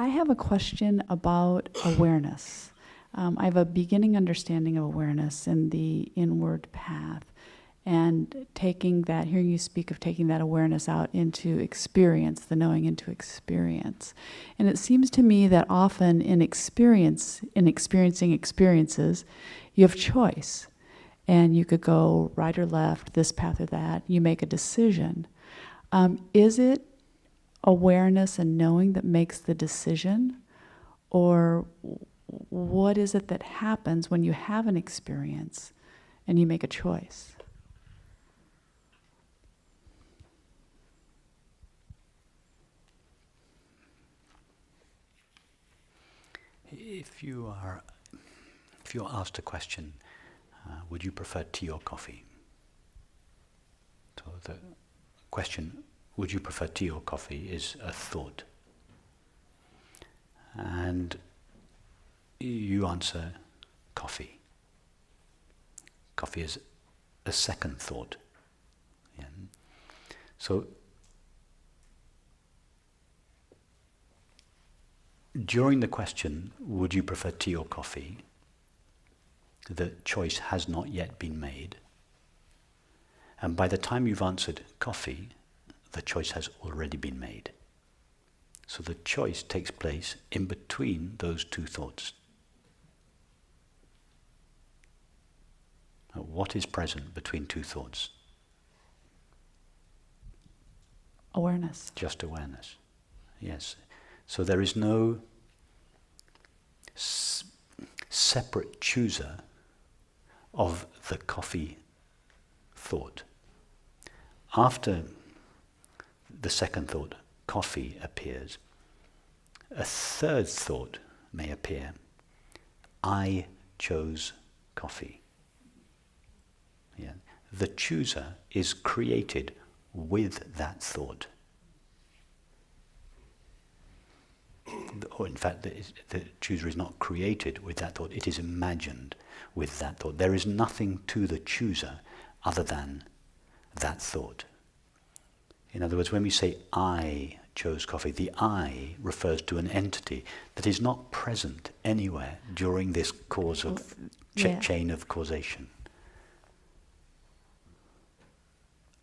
I have a question about awareness. I have a beginning understanding of awareness in the inward path, and hearing you speak of taking that awareness out into experience, the knowing into experience. And it seems to me that often in experiencing experiences, you have choice. And you could go right or left, this path or that. You make a decision. Is it awareness and knowing that makes the decision? Or what is it that happens when you have an experience and you make a choice? If you're asked a question, would you prefer tea or coffee? So the question, would you prefer tea or coffee, is a thought. And you answer coffee. Coffee is a second thought. Yeah. So during the question, would you prefer tea or coffee, the choice has not yet been made. And by the time you've answered coffee, the choice has already been made. So the choice takes place in between those two thoughts. Now, what is present between two thoughts? Awareness. Just awareness. Yes. So there is no separate chooser of the coffee thought. After the second thought, coffee, appears, a third thought may appear. I chose coffee. Yeah. The chooser is created with that thought. Or in fact, the chooser is not created with that thought, it is imagined with that thought. There is nothing to the chooser other than that thought. In other words, when we say I chose coffee, the I refers to an entity that is not present anywhere during this cause of chain of causation.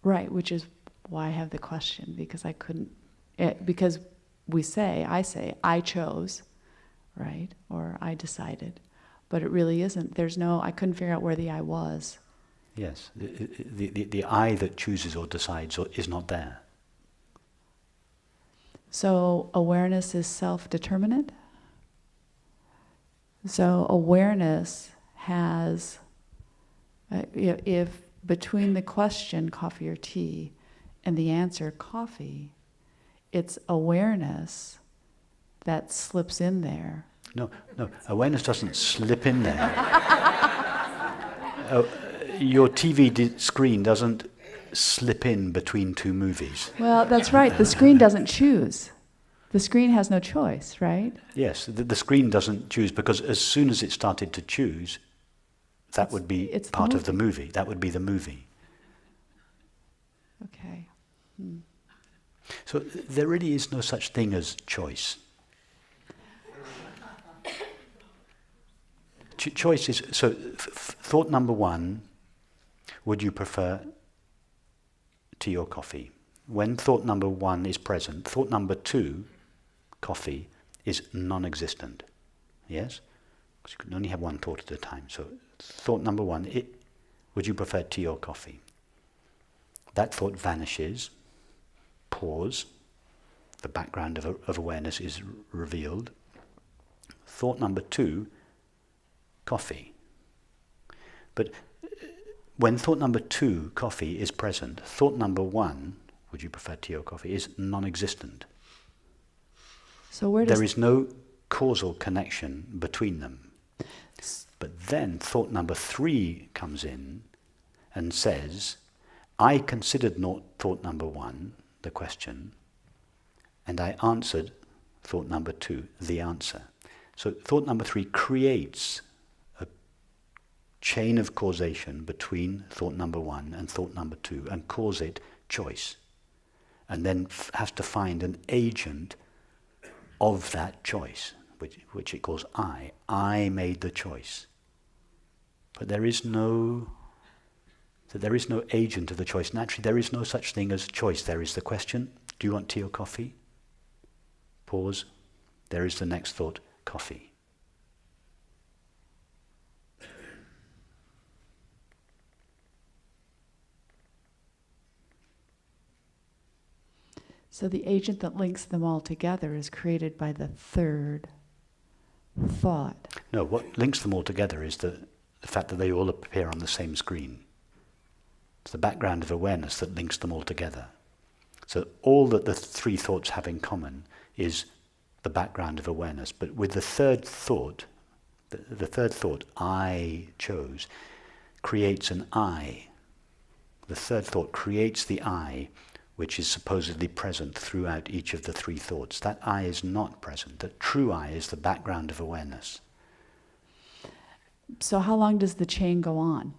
Right, which is why I have the question, because I couldn't, because I say, I chose, right? Or I decided. But it really isn't. I couldn't figure out where the I was. Yes, the I that chooses or decides is not there. So awareness is self-determinate? So awareness has, if between the question, coffee or tea, and the answer, coffee, it's awareness that slips in there. No, awareness doesn't slip in there. Your TV screen doesn't slip in between two movies. Well, that's right. The screen doesn't choose. The screen has no choice, right? Yes, the screen doesn't choose, because as soon as it started to choose, that would be part of the movie. That would be the movie. Okay. So there really is no such thing as choice. Choice is, so thought number one, would you prefer tea or coffee? When thought number one is present, thought number two, coffee, is non-existent. Yes? Because you can only have one thought at a time. So thought number one, would you prefer tea or coffee? That thought vanishes. Pause. The background of awareness is revealed. Thought number two, coffee. But when thought number two, coffee, is present, thought number one, would you prefer tea or coffee, is non-existent. So there is no causal connection between them. But then thought number three comes in and says, I considered thought number one, the question, and I answered thought number two, the answer. So thought number three creates a chain of causation between thought number one and thought number two, and calls it choice. And then has to find an agent of that choice, which it calls I. I made the choice. But there is no agent of the choice. Naturally, there is no such thing as choice. There is the question, do you want tea or coffee? Pause. There is the next thought, coffee. So the agent that links them all together is created by the third thought. No, what links them all together is the fact that they all appear on the same screen. It's the background of awareness that links them all together. So all that the three thoughts have in common is the background of awareness. But with the third thought, the third thought, I chose, creates an I. The third thought creates the I, which is supposedly present throughout each of the three thoughts. That I is not present. The true I is the background of awareness. So how long does the chain go on?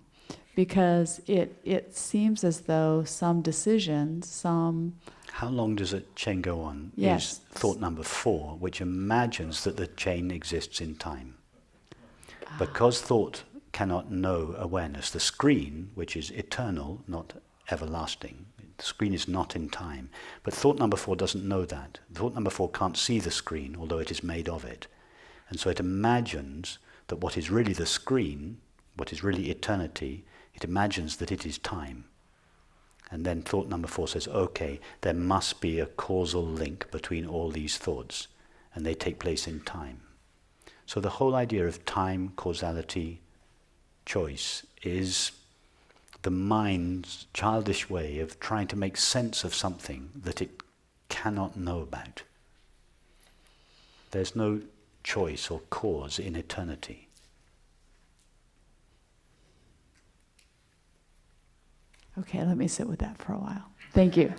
Because it seems as though some decisions, How long does a chain go on? Yes. Is thought number 4, which imagines that the chain exists in time. Because thought cannot know awareness, the screen, which is eternal, not everlasting, the screen is not in time. But thought number 4 doesn't know that. Thought number 4 can't see the screen, although it is made of it. And so it imagines that what is really the screen, what is really eternity, it imagines that it is time. And then thought number 4 says, okay, there must be a causal link between all these thoughts, and they take place in time. So the whole idea of time, causality, choice is the mind's childish way of trying to make sense of something that it cannot know about. There's no choice or cause in eternity. okay, let me sit with that for a while. Thank you.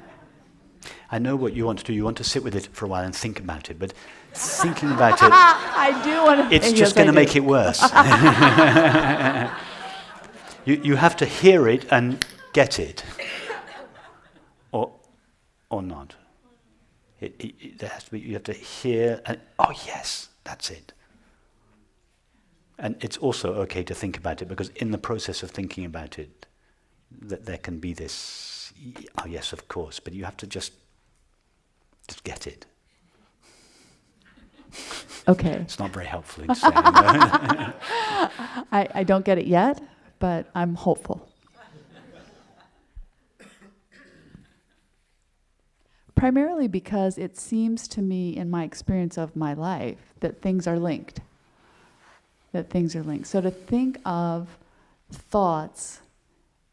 I know what you want to do. You want to sit with it for a while and think about it, but thinking about it, I do want to. it's just going to make it worse. You have to hear it and get it, or not. There has to be. You have to hear and oh yes, that's it. And it's also okay to think about it, because in the process of thinking about it, that there can be this. Oh yes, of course, but you have to just get it. Okay. It's not very helpful in saying. I don't get it yet, but I'm hopeful. Primarily because it seems to me, in my experience of my life, that things are linked. So to think of thoughts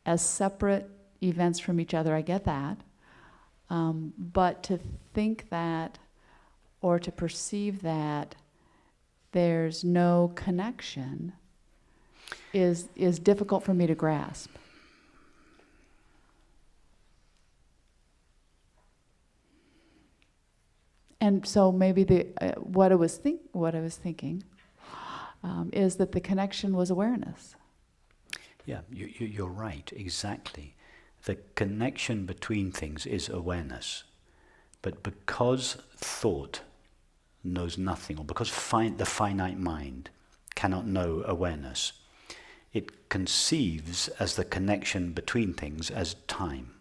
as separate events from each other, I get that. But to think that, or to perceive that there's no connection is difficult for me to grasp. And so maybe what I was thinking is that the connection was awareness. Yeah, you're right, exactly. The connection between things is awareness. But because thought knows nothing, or because the finite mind cannot know awareness, it conceives as the connection between things as time.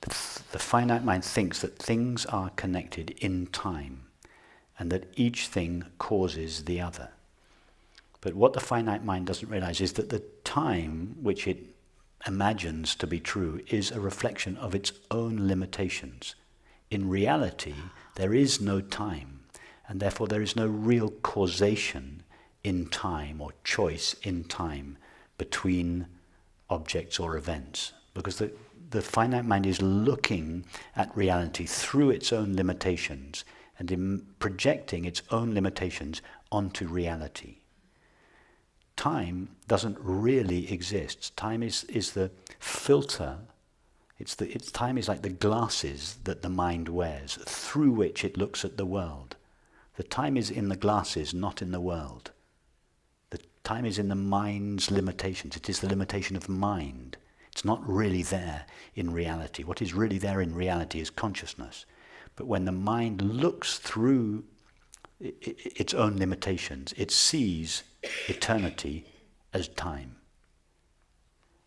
The finite mind thinks that things are connected in time, and that each thing causes the other. But what the finite mind doesn't realize is that the time which it imagines to be true is a reflection of its own limitations. In reality, there is no time, and therefore there is no real causation in time or choice in time between objects or events. Because the finite mind is looking at reality through its own limitations and projecting its own limitations onto reality. Time doesn't really exist. Time is the filter. Time is like the glasses that the mind wears through which it looks at the world. The time is in the glasses, not in the world. The time is in the mind's limitations. It is the limitation of mind. It's not really there in reality. What is really there in reality is consciousness. But when the mind looks through its own limitations, it sees eternity as time.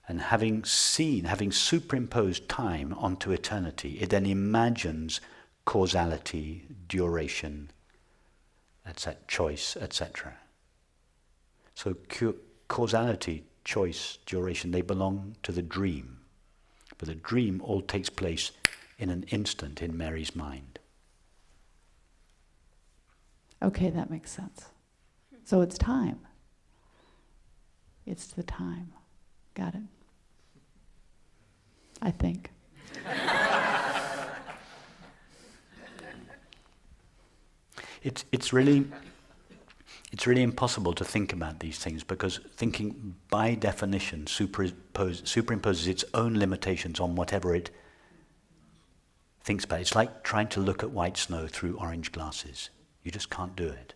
And having superimposed time onto eternity, it then imagines causality, duration, etc., choice, etc. So causality, choice, duration, they belong to the dream. But the dream all takes place in an instant in Mary's mind. Okay, that makes sense. So it's time. It's the time. Got it. I think. It's really impossible to think about these things, because thinking by definition superimposes its own limitations on whatever it thinks about. It's like trying to look at white snow through orange glasses. You just can't do it.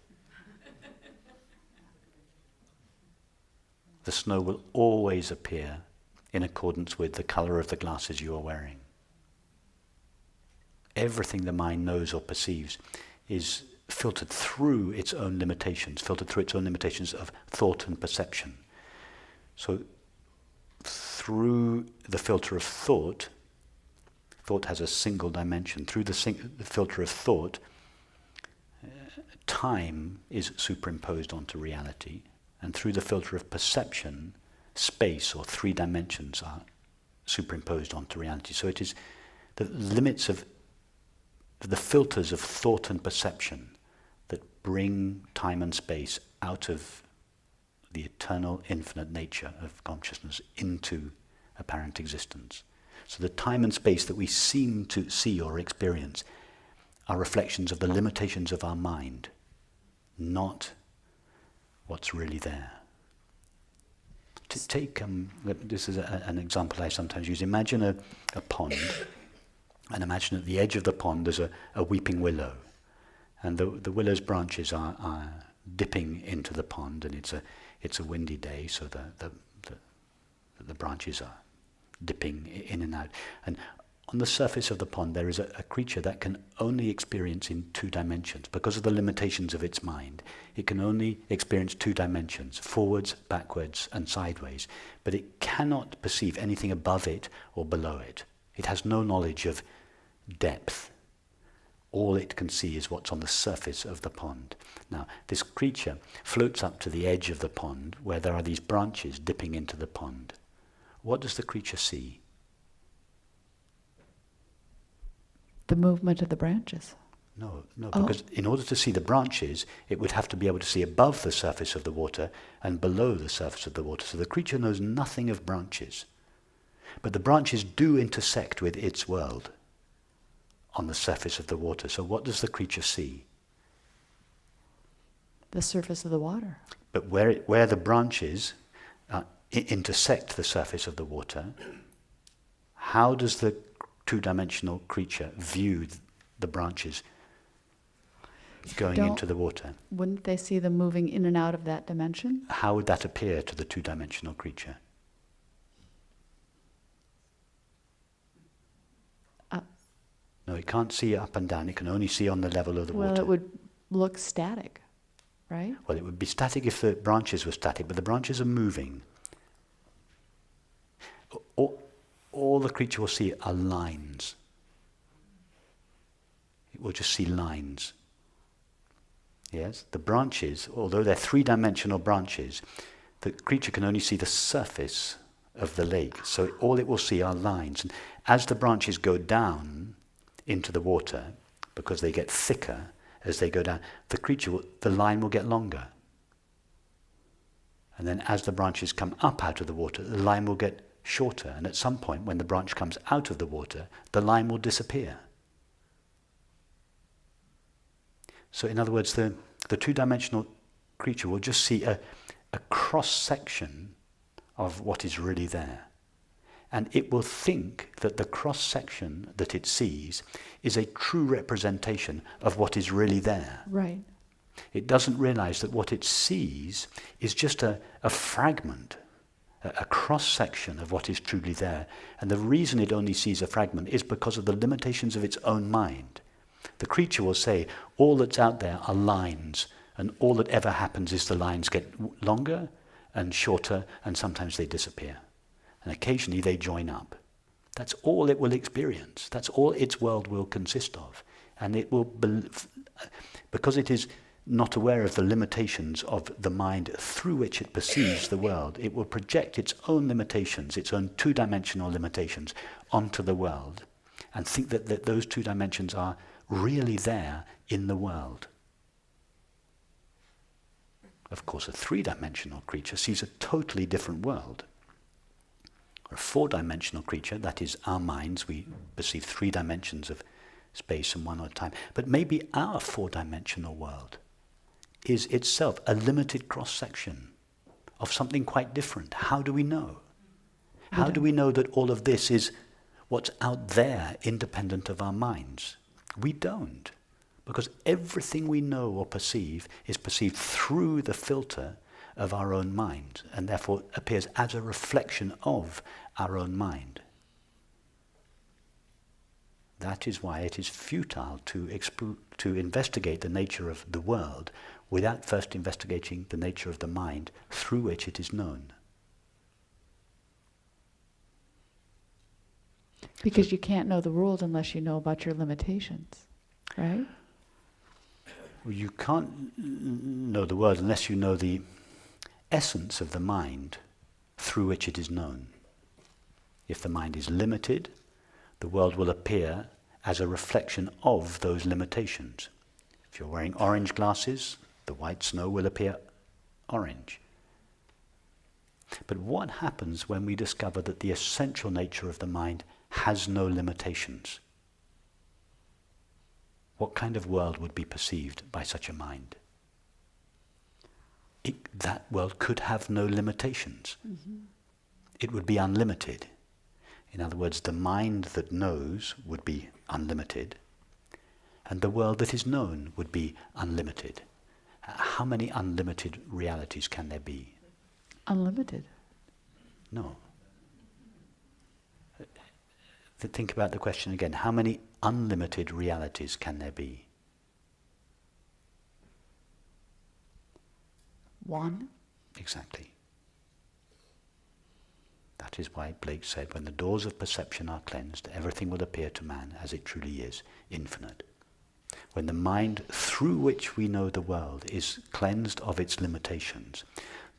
The snow will always appear in accordance with the color of the glasses you are wearing. Everything the mind knows or perceives is filtered through its own limitations of thought and perception. So through the filter of thought has a single dimension. Through the filter of thought, time is superimposed onto reality. And through the filter of perception, space or three dimensions are superimposed onto reality. So it is the limits of the filters of thought and perception that bring time and space out of the eternal, infinite nature of consciousness into apparent existence. So the time and space that we seem to see or experience are reflections of the limitations of our mind, not what's really there. To take, this is an example I sometimes use. Imagine a pond, and imagine at the edge of the pond there's a weeping willow, and the willow's branches are dipping into the pond, and it's a windy day, so the branches are dipping in and out. And on the surface of the pond there is a creature that can only experience in two dimensions. Because of the limitations of its mind, it can only experience two dimensions, forwards, backwards, and sideways. But it cannot perceive anything above it or below it. It has no knowledge of depth. All it can see is what's on the surface of the pond. Now, this creature floats up to the edge of the pond where there are these branches dipping into the pond. What does the creature see? The movement of the branches. No, because in order to see the branches, it would have to be able to see above the surface of the water and below the surface of the water. So the creature knows nothing of branches. But the branches do intersect with its world on the surface of the water. So what does the creature see? The surface of the water. But where the branches intersect the surface of the water, how does the two-dimensional creature view the branches going into the water? Wouldn't they see them moving in and out of that dimension? How would that appear to the two-dimensional creature? No, it can't see up and down. It can only see on the level of the water. Well, it would look static, right? Well, it would be static if the branches were static, but the branches are moving. All the creature will see are lines. It will just see lines. Yes, the branches, although they're three-dimensional branches, the creature can only see the surface of the lake. So all it will see are lines. And as the branches go down into the water, because they get thicker as they go down, the line will get longer. And then as the branches come up out of the water, the line will get shorter. And at some point, when the branch comes out of the water, the line will disappear. So in other words, the two-dimensional creature will just see a cross-section of what is really there. And it will think that the cross-section that it sees is a true representation of what is really there. Right. It doesn't realize that what it sees is just a fragment, a cross-section of what is truly there. And the reason it only sees a fragment is because of the limitations of its own mind. The creature will say, all that's out there are lines, and all that ever happens is the lines get longer and shorter, and sometimes they disappear. And occasionally they join up. That's all it will experience. That's all its world will consist of. And it will, because it is not aware of the limitations of the mind through which it perceives the world, it will project its own limitations, its own two-dimensional limitations, onto the world, and think that those two dimensions are really there in the world. Of course, a three-dimensional creature sees a totally different world. Or a four-dimensional creature, that is our minds, we perceive 3 dimensions of space and one at a time. But maybe our four-dimensional world is itself a limited cross-section of something quite different. How do we know? How do we know that all of this is what's out there independent of our minds? We don't. Because everything we know or perceive is perceived through the filter of our own mind, and therefore appears as a reflection of our own mind. That is why it is futile to investigate the nature of the world without first investigating the nature of the mind through which it is known. Because you can't know the rules unless you know about your limitations, right? Well, you can't know the world unless you know the essence of the mind through which it is known. If the mind is limited, the world will appear as a reflection of those limitations. If you're wearing orange glasses, the white snow will appear orange. But what happens when we discover that the essential nature of the mind has no limitations? What kind of world would be perceived by such a mind? That world could have no limitations. Mm-hmm. It would be unlimited. In other words, the mind that knows would be unlimited, and the world that is known would be unlimited. How many unlimited realities can there be? Unlimited. No. Think about the question again. How many unlimited realities can there be? One. Exactly. That is why Blake said, when the doors of perception are cleansed, everything will appear to man as it truly is, infinite. When the mind through which we know the world is cleansed of its limitations,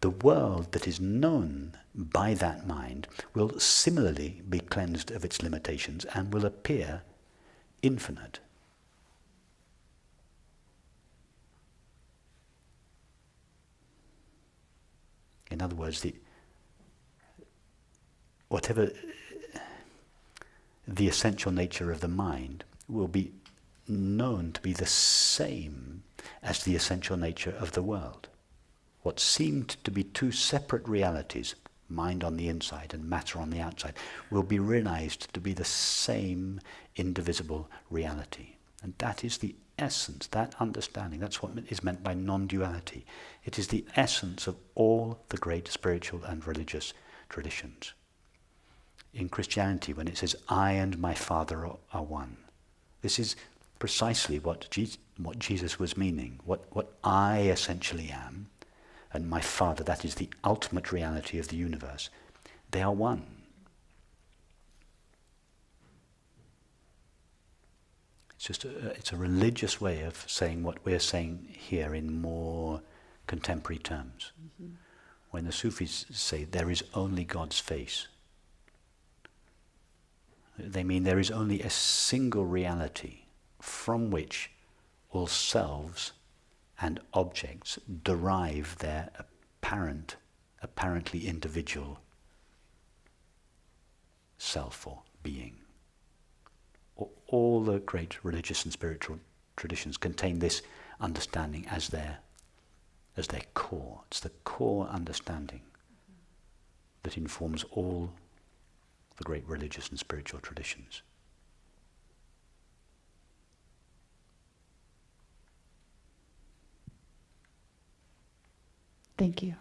the world that is known by that mind will similarly be cleansed of its limitations and will appear infinite. In other words, whatever the essential nature of the mind will be known to be the same as the essential nature of the world. What seemed to be two separate realities, mind on the inside and matter on the outside, will be realized to be the same indivisible reality. And that is the essence, that understanding, that's what is meant by non-duality. It is the essence of all the great spiritual and religious traditions. In Christianity, when it says, I and my Father are one, this is precisely what Jesus was meaning, what I essentially am, and my Father, that is the ultimate reality of the universe. They are one. It's a religious way of saying what we're saying here in more contemporary terms. Mm-hmm. When the Sufis say there is only God's face, they mean there is only a single reality from which all selves and objects derive their apparently individual self or being. All the great religious and spiritual traditions contain this understanding as their core. It's the core understanding that informs all the great religious and spiritual traditions. Thank you.